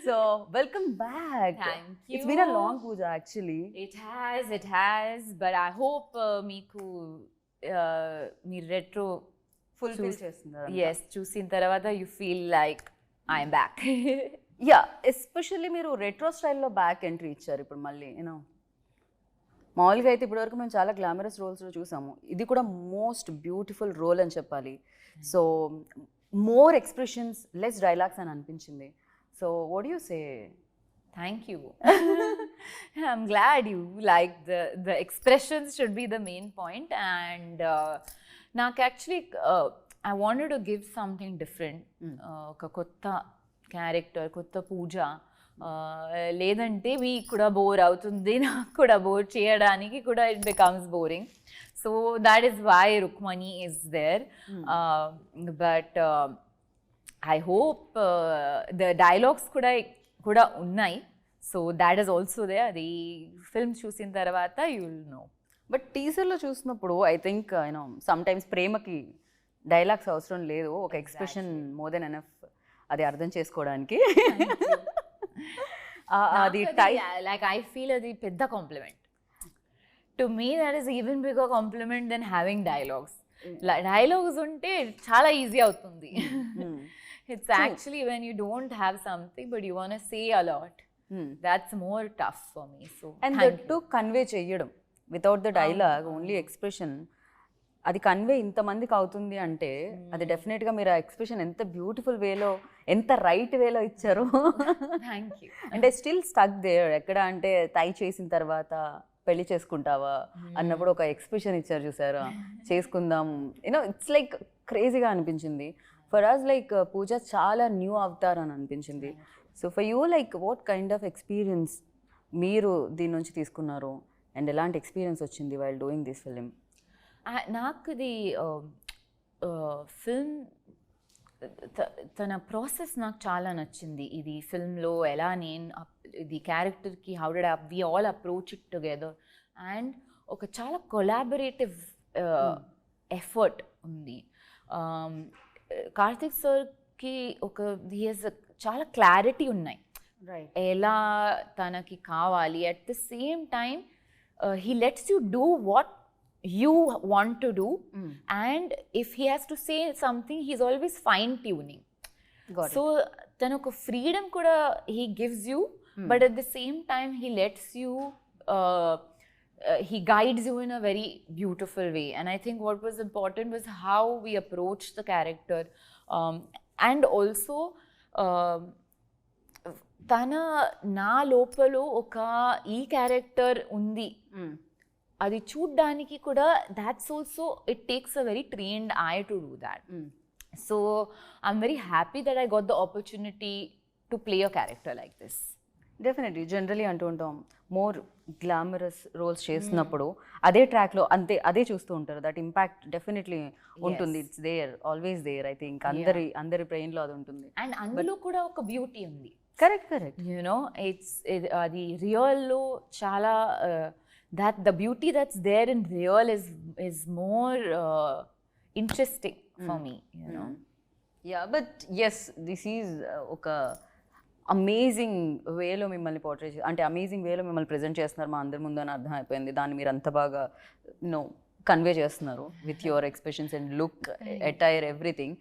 So, welcome back. Thank you. It's been a long puja actually. It has. But I hope మీకు మీ retro Fulfill చేస్తున్నారు. yes చూసిన తర్వాత you feel like I'm back. Yeah especially మీరు retro స్టైల్లో back entry ఇచ్చారు ఇప్పుడు మళ్ళీ you know మామూలుగా అయితే ఇప్పటివరకు మేము చాలా గ్లామరస్ రోల్స్లో చూసాము ఇది కూడా మోస్ట్ బ్యూటిఫుల్ రోల్ అని చెప్పాలి so more expressions less dialogues అని అనిపించింది so what you say Thank you. I'm glad you like the expressions should be the main point and నాకు actually I wanted to give something different ఒక కొత్త character కొత్త పూజ లేదంటే మీకు కూడా bore అవుతుంది నాకు కూడా బోర్ చేయడానికి కూడా it becomes boring so that is why Rukmini is there but I hope the dialogues కూడా ఉన్నాయి so that is also they అది ఫిల్మ్ చూసిన తర్వాత యూ విల్ నో బట్ టీజర్లో చూసినప్పుడు I think you know sometimes ప్రేమకి డైలాగ్స్ అవసరం లేదు ఒక ఎక్స్ప్రెషన్ మోర్ దెన్ ఎనఫ్ అది అర్థం చేసుకోవడానికి అది లైక్ ఐ ఫీల్ అది పెద్ద compliment to me that is even bigger compliment than having dialogues dialogues ఉంటే చాలా ఈజీ అవుతుంది it's actually when you don't have something but you want say a lot that's more tough for me so and that to convey చెయ్యడం without the dialogue only expression అది convey ఇంతమందికి అవుతుంది అంటే అది డెఫినెట్గా మీరు ఆ ఎక్స్ప్రెషన్ ఎంత బ్యూటిఫుల్ వేలో ఎంత రైట్ వేలో ఇచ్చారు థ్యాంక్ యూ అంటే స్టిల్ స్టక్ దేర్ ఎక్కడ అంటే తై చేసిన తర్వాత పెళ్లి చేసుకుంటావా అన్నప్పుడు ఒక ఎక్స్ప్రెషన్ ఇచ్చారు చూసారా చేసుకుందాం యూనో ఇట్స్ లైక్ క్రేజీగా అనిపించింది ఫర్ అస్ లైక్ పూజ చాలా న్యూ అవతార్ అని అనిపించింది so for you like what kind of experience మీరు దీని నుంచి తీసుకున్నారు అండ్ ఎలాంటి ఎక్స్పీరియన్స్ వచ్చింది వైల్ డూయింగ్ దిస్ ఫిలిం నాకు ఇది ఫిల్మ్ తన ప్రాసెస్ నాకు చాలా నచ్చింది ఇది ఫిల్మ్లో ఎలా నేను ఇది క్యారెక్టర్కి how did we all approach it together and ఒక చాలా కొలాబరేటివ్ ఎఫర్ట్ ఉంది కార్తిక్ సార్కి ఒక చాలా క్లారిటీ ఉన్నాయి ఎలా తనకి కావాలి at the same time he let's you do what you want to do and if he has to say something he's always fine tuning so then oka freedom kuda he gives you but at the same time he lets you he guides you in a very beautiful way and I think what was important was how we approached the character and also tana na lopalo oka ee character undi అది చూడ్డానికి కూడా that's also it takes a very trained I to do that so I'm very happy that I got the opportunity to play a character like this definitely generally అంటూ ఉంటాం more glamorous roles చేస్తున్నప్పుడు అదే ట్రాక్లో అదే చూస్తూ ఉంటారు that impact definitely ఉంటుంది it's there always there I think అందరి బ్రెయిన్లో అది ఉంటుంది అండ్ అందులో కూడా ఒక బ్యూటీ ఉంది కరెక్ట్ యూనో ఇట్స్ అది రియల్లో చాలా that the beauty that's there in real is more interesting for me you know yeah but yes this is oka amazing వేలో మిమ్మల్ని పోర్ట్రేట్ అంటే అమేజింగ్ వేలో మిమ్మల్ని ప్రెజెంట్ చేస్తున్నారు మా అందరి ముందు అని అర్థం అయిపోయింది దాన్ని మీరు అంత బాగా కన్వే చేస్తున్నారు with your expressions and look attire everything